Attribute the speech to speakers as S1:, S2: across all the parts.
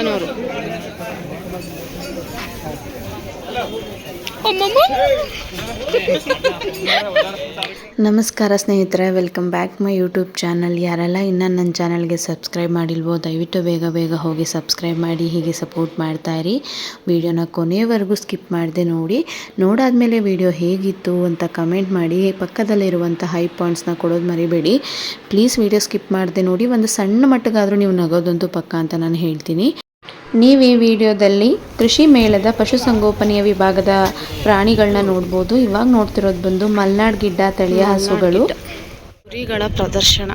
S1: ಚಿಕ್ಕನೂರು.
S2: ನಮಸ್ಕಾರ ಸ್ನೇಹಿತರೆ, welcome back my YouTube channel. ಯಾರೆಲ್ಲ ಇನ್ನೂ ನನ್ನ ಚಾನಲ್ಗೆ ಸಬ್ಸ್ಕ್ರೈಬ್ ಮಾಡಿಲ್ವೋ ದಯವಿಟ್ಟು ಬೇಗ ಹೋಗಿ ಸಬ್ಸ್ಕ್ರೈಬ್ ಮಾಡಿ, ಹೀಗೆ ಸಪೋರ್ಟ್ ಮಾಡ್ತಾಯಿರಿ. ವಿಡಿಯೋನ ಕೊನೆಯವರೆಗೂ ಸ್ಕಿಪ್ ಮಾಡದೆ ನೋಡಿ. ನೋಡಾದಮೇಲೆ ವಿಡಿಯೋ ಹೇಗಿತ್ತು ಅಂತ ಕಮೆಂಟ್ ಮಾಡಿ. ಪಕ್ಕದಲ್ಲಿರುವಂಥ ಹೈ ಪಾಯಿಂಟ್ಸ್ನ ಕೊಡೋದು ಮರಿಬೇಡಿ ಪ್ಲೀಸ್. ವಿಡಿಯೋ ಸ್ಕಿಪ್ ಮಾಡದೆ ನೋಡಿ. ಒಂದು ಸಣ್ಣ ಮಟ್ಟಿಗಾದರೂ ನೀವು ನಗೋದಂತೂ ಪಕ್ಕ ಅಂತ ನಾನು ಹೇಳ್ತೀನಿ. ನೀವು ಈ ವಿಡಿಯೋದಲ್ಲಿ ಕೃಷಿ ಮೇಳದ ಪಶುಸಂಗೋಪನೆಯ ವಿಭಾಗದ ಪ್ರಾಣಿಗಳನ್ನ ನೋಡ್ಬೋದು. ಇವಾಗ ನೋಡ್ತಿರೋದು ಬಂದು ಮಲ್ನಾಡ್ ಗಿಡ್ಡ ತಳಿಯ ಹಸುಗಳು.
S1: ಕುರಿಗಳ ಪ್ರದರ್ಶನ.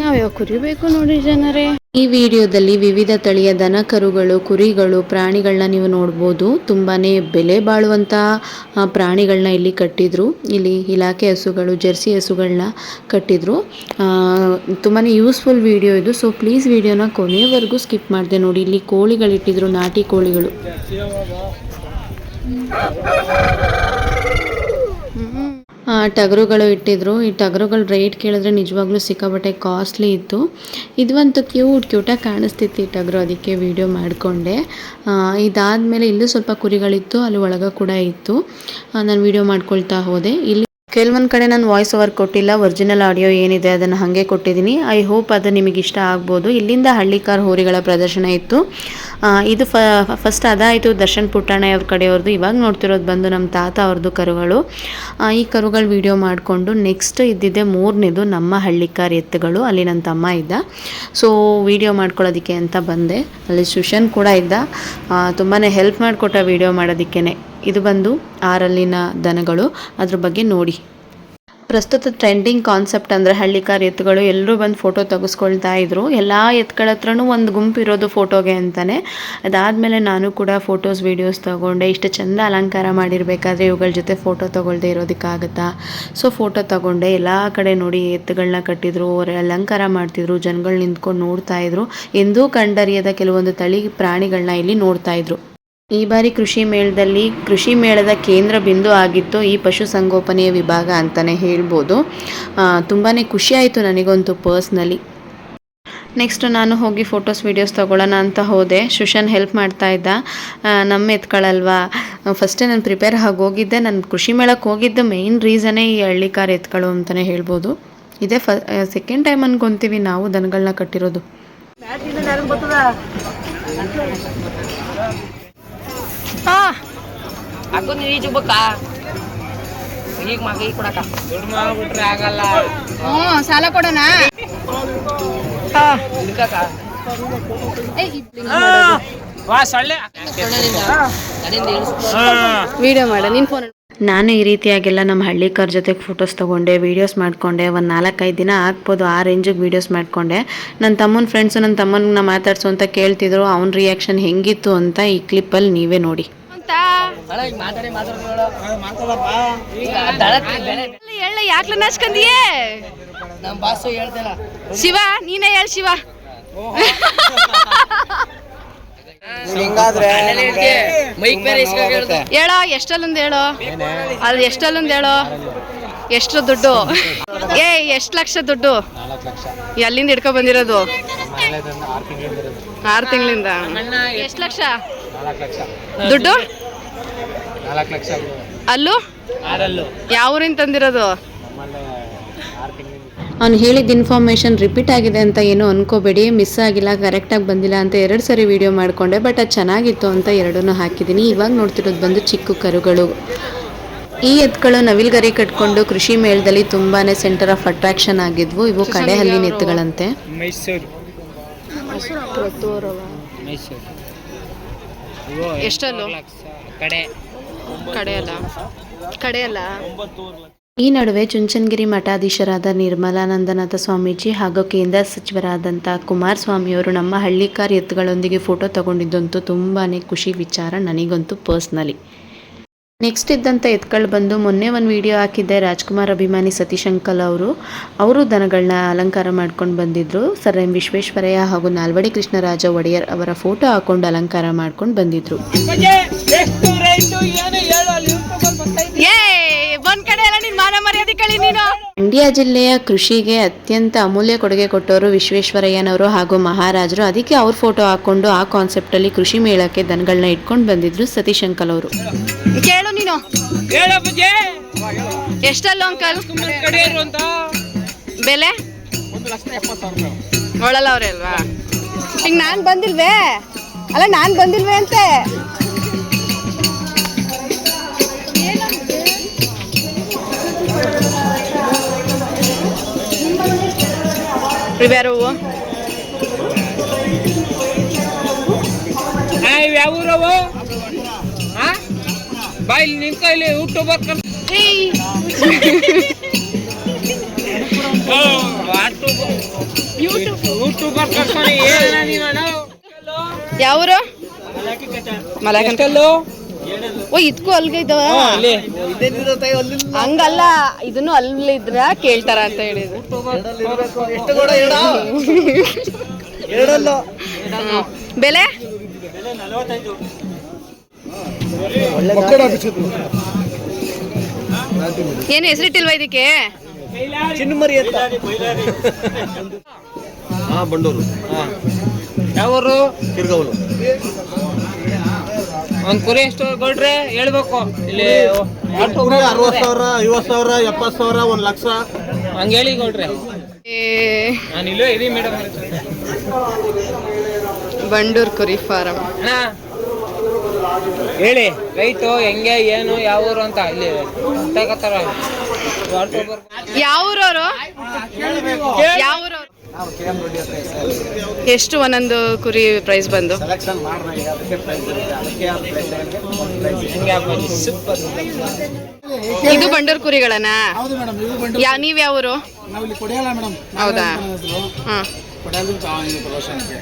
S1: ಯಾವ್ಯಾವ ಕುರಿ ಬೇಕು ನೋಡಿ ಜನರೇ.
S2: ಈ ವಿಡಿಯೋದಲ್ಲಿ ವಿವಿಧ ತಳಿಯ ದನ ಕರುಗಳು, ಕುರಿಗಳು, ಪ್ರಾಣಿಗಳನ್ನ ನೀವು ನೋಡ್ಬೋದು. ತುಂಬಾನೇ ಬೆಲೆ ಬಾಳುವಂತಹ ಪ್ರಾಣಿಗಳನ್ನ ಇಲ್ಲಿ ಕಟ್ಟಿದ್ರು. ಇಲ್ಲಿ ಇಲಾಖೆ ಹಸುಗಳು, ಜರ್ಸಿ ಹಸುಗಳನ್ನ ಕಟ್ಟಿದ್ರು. ತುಂಬಾನೇ ಯೂಸ್ಫುಲ್ ವಿಡಿಯೋ ಇದು. ಸೊ ಪ್ಲೀಸ್ ವಿಡಿಯೋನ ಕೊನೆಯವರೆಗೂ ಸ್ಕಿಪ್ ಮಾಡದೆ ನೋಡಿ. ಇಲ್ಲಿ ಕೋಳಿಗಳಿಟ್ಟಿದ್ರು, ನಾಟಿ ಕೋಳಿಗಳು. ಟಗರುಗಳು ಇಟ್ಟಿದ್ರು. ಈ ಟಗರುಗಳ ರೇಟ್ ಕೇಳಿದ್ರೆ ನಿಜವಾಗ್ಲೂ ಸಿಕ್ಕಾಪಟ್ಟೆ ಕಾಸ್ಟ್ಲಿ ಇತ್ತು. ಇದಂತೂ ಕ್ಯೂಟಾಗಿ ಕಾಣಿಸ್ತಿತ್ತು ಈ ಟಗರು, ಅದಕ್ಕೆ ವಿಡಿಯೋ ಮಾಡಿಕೊಂಡೆ. ಇದಾದಮೇಲೆ ಇಲ್ಲೂ ಸ್ವಲ್ಪ ಕುರಿಗಳಿತ್ತು, ಅಲ್ಲಿ ಒಳಗೆ ಕೂಡ ಇತ್ತು. ನಾನು ವಿಡಿಯೋ ಮಾಡ್ಕೊಳ್ತಾ ಹೋದೆ. ಇಲ್ಲಿ ಕೆಲವೊಂದು ಕಡೆ ನಾನು ವಾಯ್ಸ್ ಓವರ್ ಕೊಟ್ಟಿಲ್ಲ, ಒರಿಜಿನಲ್ ಆಡಿಯೋ ಏನಿದೆ ಅದನ್ನು ಹಾಗೆ ಕೊಟ್ಟಿದ್ದೀನಿ. ಐ ಹೋಪ್ ಅದು ನಿಮಗೆ ಇಷ್ಟ ಆಗ್ಬೋದು. ಇಲ್ಲಿಂದ ಹಳ್ಳಿಕಾರ್ ಹೋರಿಗಳ ಪ್ರದರ್ಶನ ಇತ್ತು. ಇದು ಫಸ್ಟ್ ಅದಾಯಿತು ದರ್ಶನ್ ಪುಟ್ಟಣ್ಣ ಅವ್ರ ಕಡೆಯವ್ರದ್ದು. ಇವಾಗ ನೋಡ್ತಿರೋದು ಬಂದು ನಮ್ಮ ತಾತ ಅವ್ರದ್ದು ಕರುಗಳು. ಈ ಕರುಗಳು ವಿಡಿಯೋ ಮಾಡಿಕೊಂಡು ನೆಕ್ಸ್ಟ್ ಇದ್ದಿದ್ದೆ ಮೂರನೇದು ನಮ್ಮ ಹಳ್ಳಿಕಾರ್ ಎತ್ತುಗಳು. ಅಲ್ಲಿ ನನ್ನ ತಮ್ಮ ಇದ್ದ, ಸೊ ವಿಡಿಯೋ ಮಾಡ್ಕೊಳ್ಳೋದಕ್ಕೆ ಅಂತ ಬಂದೆ. ಅಲ್ಲಿ ಸುಶನ್ ಕೂಡ ಇದ್ದ, ತುಂಬಾ ಹೆಲ್ಪ್ ಮಾಡಿಕೊಟ್ಟ ವಿಡಿಯೋ ಮಾಡೋದಕ್ಕೇ. ಇದು ಬಂದು 6 ದನಗಳು, ಅದ್ರ ಬಗ್ಗೆ ನೋಡಿ. ಪ್ರಸ್ತುತ ಟ್ರೆಂಡಿಂಗ್ ಕಾನ್ಸೆಪ್ಟ್ ಅಂದರೆ ಹಳ್ಳಿಕಾರ್ ಎತ್ತುಗಳು. ಎಲ್ಲರೂ ಬಂದು ಫೋಟೋ ತೆಗೆಸ್ಕೊಳ್ತಾ ಇದ್ರು. ಎಲ್ಲ ಎತ್ತುಗಳ ಹತ್ರನೂ ಒಂದು ಗುಂಪು ಇರೋದು ಫೋಟೋಗೆ ಅಂತಲೇ. ಅದಾದಮೇಲೆ ನಾನು ಕೂಡ ಫೋಟೋಸ್ ವೀಡಿಯೋಸ್ ತೊಗೊಂಡೆ. ಇಷ್ಟು ಚೆಂದ ಅಲಂಕಾರ ಮಾಡಿರಬೇಕಾದ್ರೆ ಇವುಗಳ ಜೊತೆ ಫೋಟೋ ತೊಗೊಳ್ದೆ ಇರೋದಕ್ಕಾಗುತ್ತಾ? ಸೊ ಫೋಟೋ ತೊಗೊಂಡೆ. ಎಲ್ಲ ಕಡೆ ನೋಡಿ ಎತ್ತುಗಳನ್ನ ಕಟ್ಟಿದ್ರು, ಅವ್ರು ಅಲಂಕಾರ ಮಾಡ್ತಿದ್ರು, ಜನಗಳು ನಿಂತ್ಕೊಂಡು ನೋಡ್ತಾ ಇದ್ರು. ಎಂದೂ ಕಂಡರಿಯದ ಕೆಲವೊಂದು ತಳಿ ಪ್ರಾಣಿಗಳನ್ನ ಇಲ್ಲಿ ನೋಡ್ತಾ ಇದ್ರು. ಈ ಬಾರಿ ಕೃಷಿ ಮೇಳದ ಕೇಂದ್ರ ಬಿಂದು ಆಗಿತ್ತು ಈ ಪಶುಸಂಗೋಪನೆಯ ವಿಭಾಗ ಅಂತಲೇ ಹೇಳ್ಬೋದು. ತುಂಬಾ ಖುಷಿ ಆಯಿತು ನನಗಂತೂ ಪರ್ಸ್ನಲಿ. ನೆಕ್ಸ್ಟ್ ನಾನು ಹೋಗಿ ಫೋಟೋಸ್ ವೀಡಿಯೋಸ್ ತೊಗೊಳ್ಳೋಣ ಅಂತ ಹೋದೆ. ಸುಶನ್ ಹೆಲ್ಪ್ ಮಾಡ್ತಾ ಇದ್ದ. ನಮ್ಮ ಎತ್ಕೊಳ್ಳಲ್ವಾ, ಫಸ್ಟೇ ನಾನು ಪ್ರಿಪೇರ್ ಆಗಿ ಹೋಗಿದ್ದೆ. ನಾನು ಕೃಷಿ ಮೇಳಕ್ಕೆ ಹೋಗಿದ್ದ ಮೇಯ್ನ್ ರೀಸನ್ನೇ ಈ ಹಳ್ಳಿಕಾರ್ ಎತ್ಕೊಳ್ಳೋ ಅಂತಲೇ ಹೇಳ್ಬೋದು. ಇದೇ ಸೆಕೆಂಡ್ ಟೈಮ್ ಅನ್ಕೊತೀವಿ ನಾವು ದನಗಳನ್ನ ಕಟ್ಟಿರೋದು.
S1: ಸಾಲ ಕೊಡೋಣ. ವಿಡಿಯೋ ಮಾಡ ನಿನ್ ಫೋನ್.
S2: ನಾನು ಈ ರೀತಿಯಾಗೆಲ್ಲ ನಮ್ಮ ಹಳ್ಳಿಕಾರ್ ಜೊತೆಗೆ ಫೋಟೋಸ್ ತೊಗೊಂಡೆ, ವೀಡಿಯೋಸ್ ಮಾಡಿಕೊಂಡೆ. ಒಂದು 4-5 ದಿನ ಆಗ್ಬೋದು ಆ ರೇಂಜಿಗೆ ವೀಡಿಯೋಸ್ ಮಾಡಿಕೊಂಡೆ. ನನ್ನ ತಮ್ಮನ ಫ್ರೆಂಡ್ಸು ನನ್ನ ತಮ್ಮನ ಮಾತಾಡ್ಸು ಅಂತ ಕೇಳ್ತಿದ್ರು. ಅವನ ರಿಯಾಕ್ಷನ್ ಹೆಂಗಿತ್ತು ಅಂತ ಈ ಕ್ಲಿಪ್ಪಲ್ಲಿ ನೀವೇ ನೋಡಿ.
S1: ಯಾಕ್ಲ ನಾಚ್ಕಂದಿಯೇ ಶಿವ? ನೀನೇ ಹೇಳ ಶಿವ. ಹೇಳೋ ಎಷ್ಟಲ್ಲೊಂದು ಹೇಳೋ, ಅದು ಎಷ್ಟಲ್ಲೊಂದು ಹೇಳೋ. ಎಷ್ಟು ದುಡ್ಡು? ಎಷ್ಟು ಲಕ್ಷ ದುಡ್ಡು? ಎಲ್ಲಿಂದ ಹಿಡ್ಕೊ ಬಂದಿರೋದು? 6 ತಿಂಗಳಿಂದ. ಎಷ್ಟು ಲಕ್ಷ ದುಡ್ಡು?
S3: 4 ಲಕ್ಷ.
S1: ಅಲ್ಲೂ ಯಾವ ಊರಿಂದ ತಂದಿರೋದು?
S2: ಅವ್ನು ಹೇಳಿದ ಇನ್ಫಾರ್ಮೇಷನ್ ರಿಪೀಟ್ ಆಗಿದೆ ಅಂತ ಏನೂ ಅನ್ಕೋಬೇಡಿ. ಮಿಸ್ ಆಗಿಲ್ಲ, ಕರೆಕ್ಟಾಗಿ ಬಂದಿಲ್ಲ ಅಂತ 2 ಸರಿ ವಿಡಿಯೋ ಮಾಡಿಕೊಂಡೆ. ಬಟ್ ಅದು ಚೆನ್ನಾಗಿತ್ತು ಅಂತ 2 ಹಾಕಿದ್ದೀನಿ. ಇವಾಗ ನೋಡ್ತಿರೋದು ಬಂದು ಚಿಕ್ಕ ಕರುಗಳು. ಈ ಎತ್ತುಗಳು ನವಿಲ್ಗರಿ ಕಟ್ಕೊಂಡು ಕೃಷಿ ಮೇಳದಲ್ಲಿ ತುಂಬಾ ಸೆಂಟರ್ ಆಫ್ ಅಟ್ರಾಕ್ಷನ್ ಆಗಿದ್ವು. ಇವು ಕಡೆ ಹಲ್ಲಿನ ಎತ್ತುಗಳಂತೆ.
S1: ಎಷ್ಟಲ್ಲೂ ಕಡೆ ಅಲ್ಲ.
S2: ಈ ನಡುವೆ ಚುಂಚನಗಿರಿ ಮಠಾಧೀಶರಾದ ನಿರ್ಮಲಾನಂದನಾಥ ಸ್ವಾಮೀಜಿ ಹಾಗೂ ಕೇಂದ್ರ ಸಚಿವರಾದಂಥ ಕುಮಾರಸ್ವಾಮಿಯವರು ನಮ್ಮ ಹಳ್ಳಿಕಾರ್ ಎತ್ತುಗಳೊಂದಿಗೆ ಫೋಟೋ ತಗೊಂಡಿದ್ದಂತೂ ತುಂಬಾ ಖುಷಿ ವಿಚಾರ ನನಗಂತೂ ಪರ್ಸ್ನಲಿ. ನೆಕ್ಸ್ಟ್ ಇದ್ದಂಥ ಎತ್ಗಳು ಬಂದು ಮೊನ್ನೆ ಒಂದು ವಿಡಿಯೋ ಹಾಕಿದ್ದೆ. ರಾಜ್ಕುಮಾರ್ ಅಭಿಮಾನಿ ಸತೀಶ್ ಅಂಕಲ್ ಅವರು ದನಗಳನ್ನ ಅಲಂಕಾರ ಮಾಡ್ಕೊಂಡು ಬಂದಿದ್ರು. ಸರ್ ಎಂ ವಿಶ್ವೇಶ್ವರಯ್ಯ ಹಾಗೂ ನಾಲ್ವಡಿ ಕೃಷ್ಣರಾಜ ಒಡೆಯರ್ ಅವರ ಫೋಟೋ ಹಾಕೊಂಡು ಅಲಂಕಾರ ಮಾಡ್ಕೊಂಡು ಬಂದಿದ್ರು.
S1: ಒಂದ್ ಕಡೆ ಎಲ್ಲ ನಿನ್ ಮಾನ ಮರ್ಯಾದೆ ಬುದ್ಧಿಗತಿ ಕಳಿ ನೀನು.
S2: ಮಂಡ್ಯ ಜಿಲ್ಲೆಯ ಕೃಷಿಗೆ ಅತ್ಯಂತ ಅಮೂಲ್ಯ ಕೊಡುಗೆ ಕೊಟ್ಟವರು ವಿಶ್ವೇಶ್ವರಯ್ಯನವರು ಹಾಗೂ ಮಹಾರಾಜರು. ಅದಕ್ಕೆ ಅವ್ರ ಫೋಟೋ ಹಾಕೊಂಡು ಆ ಕಾನ್ಸೆಪ್ಟಲ್ಲಿ ಕೃಷಿ ಮೇಳಕ್ಕೆ ದನಗಳನ್ನ ಇಟ್ಕೊಂಡು ಬಂದಿದ್ರು ಸತೀಶ್ ಅಂಕಲ್ ಅವರು.
S1: ಕೇಳು ನೀನು ಎಷ್ಟಲ್ಲ ಅಂಕಲ್ ಬೆಲೆ?
S3: 1,70,000
S1: ನೋಡಲ್ಲ ಅವ್ರೆ ಅಲ್ವಾ? ಈಗ ನಾನು ಬಂದಿಲ್ವೇ? ಅಲ್ಲ ನಾನು ಬಂದಿಲ್ವೇ ಅಂತೆ. ಇವ್ಯಾರು
S3: ಯಾವ ಊರವು? ಬಾ ಇಲ್ಲಿ ನಿನ್ ಕೈಲಿ ಯೂಟ್ಯೂಬರ್ ಯೂಟ್ಯೂಬರ್ ಕರ್ಕೊಂಡು ಏನ ನೀನು?
S1: ಯಾವೂರು? ಮಲಕಲ್ಲು. ಓ ಇದಕ್ಕೂ ಅಲ್ಗ ಇದ್ದವ? ಹಂಗಲ್ಲ, ಇದನ್ನು ಅಲ್ಲಿದ್ರ ಕೇಳ್ತಾರ ಅಂತ ಹೇಳಿದ್ರು. ಬೆಲೆ ಏನು ಹೆಸರಿಟ್ಟಿಲ್ವಾ ಇದಕ್ಕೆ?
S3: ಚಿನ್ನಮರಿ ಅಂತ. ಬಂಡೂರು. ಯಾವೂರು? ಕಿರ್ಗವಲು. ಒಂದ್ ಕುರಿ ಎಷ್ಟು ಕೊಡ್ರೆ ಹೇಳ್ಬೇಕು. ಇಲ್ಲಿ
S4: 60,000, 50,000, 70,000, 1,00,000
S3: ಹಂಗ ಹೇಳಿ ಕೊಡ್ರೆ. ನಾನು ಇಲ್ಲೇ ಇದೀನಿ ಮೇಡಮ್.
S1: ಬಂಡೂರ್ ಕುರಿ ಫಾರಂ.
S3: ಹೇಳಿ ರೈತು ಹೆಂಗೆ ಏನು ಯಾವ ಊರು ಅಂತ ಇಲ್ಲಿ ತಗೋತಾರ.
S1: ಯಾವ ಊರವರು? ಯಾವ ಊರವರು? ಎಷ್ಟು ಒಂದೊಂದು ಕುರಿ ಪ್ರೈಸ್ ಬಂದು?
S4: ಸೆಲೆಕ್ಷನ್ ಮಾಡ್ರಿ, ಅದಕ್ಕೆ ಪ್ರೈಸ್ ಇರುತ್ತೆ, ಅದಕ್ಕೆ
S1: ಇದು ಬಂಡೂರ್ ಕುರಿಗಳನ್ನ?
S4: ಹೌದು ಮೇಡಮ್, ಇದು ಬಂಡೂರು.
S1: ನೀವ್ ಯಾವ ಊರು?
S4: ನಾವು ಇಲ್ಲಿ ಕೊಡಿಯಲ್ಲ ಮೇಡಮ್.
S1: ಹೌದಾ?
S4: ಹಾಂ, ಕೊಡಿಯಲ್ಲ ಪ್ರದರ್ಶನಕ್ಕೆ.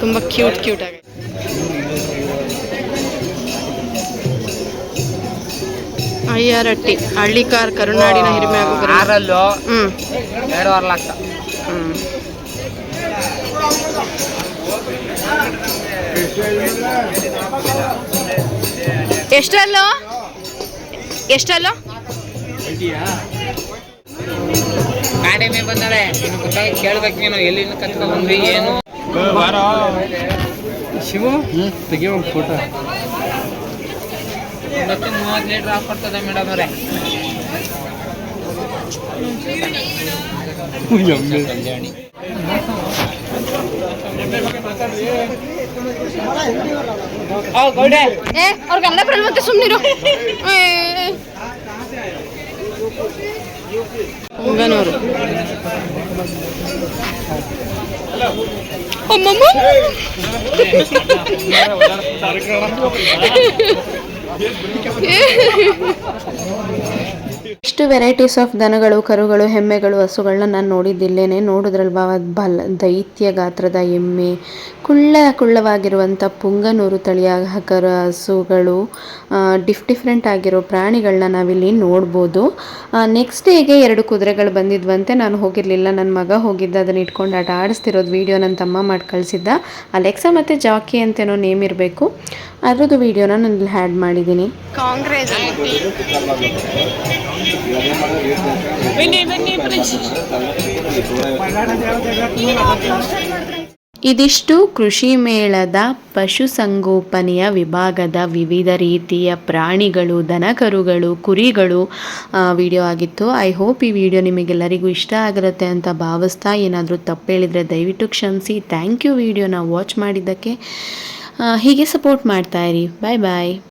S1: ತುಂಬಾ ಕ್ಯೂಟ್ ಆಗಿ. ಅಯ್ಯಾರಟ್ಟಿ ಹಳ್ಳಿಕಾರ್ ಕರುನಾಡಿನ ಹಿರಿಮೆ ಹಾಗೂ
S3: 2.5 ಲಕ್ಷ.
S1: ಎಷ್ಟಲ್ಲೋ?
S3: ಗಾಡಿ ಮೇಲೆ ಬಂದಾರೆ. ಇನ್ನು ಗೊತ್ತಾಗಿ ಕೇಳ್ಬೇಕು ನೀನು ಎಲ್ಲಿಂದ ಕತ್ಕೊಂಡ್ ಬಂದ್ರಿ ಏನು. ಶಿವು ತೆಗಿಯೋ ಒಂದು ಫೋಟೋ. 30 ಲೀಟರ್ ಆಫ್ ಬರ್ತದೆ ಮೇಡಮ್ ಅವರೇ. ಗೌಡೆ
S1: ಅವ್ರಿಗೆಲ್ಲ ಬರಲ್ ಮತ್ತೆ ಸುಮ್ಮನಿರು. ಮುಂಗನೂರು. ಅಮ್ಮಮ್ಮ
S2: ಇಷ್ಟು ವೆರೈಟೀಸ್ ಆಫ್ ದನಗಳು, ಕರುಗಳು, ಎಮ್ಮೆಗಳು, ಹಸುಗಳನ್ನ ನಾನು ನೋಡಿದ್ದಿಲ್ಲೇನೆ. ನೋಡಿದ್ರಲ್ವಾ ದೈತ್ಯ ಗಾತ್ರದ ಎಮ್ಮೆ, ಕುಳ್ಳವಾಗಿರುವಂಥ ಪುಂಗನೂರು ತಳಿಯ ಹಸುಗಳು, ಡಿಫ್ರೆಂಟ್ ಆಗಿರೋ ಪ್ರಾಣಿಗಳನ್ನ ನಾವಿಲ್ಲಿ ನೋಡ್ಬೋದು. ನೆಕ್ಸ್ಟ್ ಡೇಗೆ 2 ಕುದುರೆಗಳು ಬಂದಿದ್ವಂತೆ. ನಾನು ಹೋಗಿರಲಿಲ್ಲ, ನನ್ನ ಮಗ ಹೋಗಿದ್ದ, ಅದನ್ನ ಇಟ್ಕೊಂಡು ಆಟ ಆಡಿಸ್ತಿರೋದು ವಿಡಿಯೋ ನನ್ನ ತಮ್ಮ ಮಾಡಿ ಕಳಿಸಿದ್ದ. ಅಲೆಕ್ಸಾ ಮತ್ತು ಜಾಕಿ ಅಂತೇನೋ ನೇಮ್ ಇರಬೇಕು. ಅದರದ್ದು ವಿಡಿಯೋನ ನಾನು ಇಲ್ಲಿ ಆ್ಯಡ್ ಮಾಡಿದ್ದೀನಿ.
S1: ಕಾಂಗ್ರೆಸ್
S2: ಇದಿಷ್ಟು ಕೃಷಿ ಮೇಳದ ಪಶುಸಂಗೋಪನೆಯ ವಿಭಾಗದ ವಿವಿಧ ರೀತಿಯ ಪ್ರಾಣಿಗಳು, ದನಕರುಗಳು, ಕುರಿಗಳು ವಿಡಿಯೋ ಆಗಿತ್ತು. ಐ ಹೋಪ್ ಈ ವಿಡಿಯೋ ನಿಮಗೆಲ್ಲರಿಗೂ ಇಷ್ಟ ಆಗಿರುತ್ತೆ ಅಂತ ಭಾವಿಸ್ತಾ, ಏನಾದರೂ ತಪ್ಪು ಹೇಳಿದರೆ ದಯವಿಟ್ಟು ಕ್ಷಮಿಸಿ. ಥ್ಯಾಂಕ್ ಯು ವಿಡಿಯೋನ ವಾಚ್ ಮಾಡಿದ್ದಕ್ಕೆ. ಹೀಗೆ ಸಪೋರ್ಟ್ ಮಾಡ್ತಾಯಿರಿ. ಬಾಯ್ ಬಾಯ್.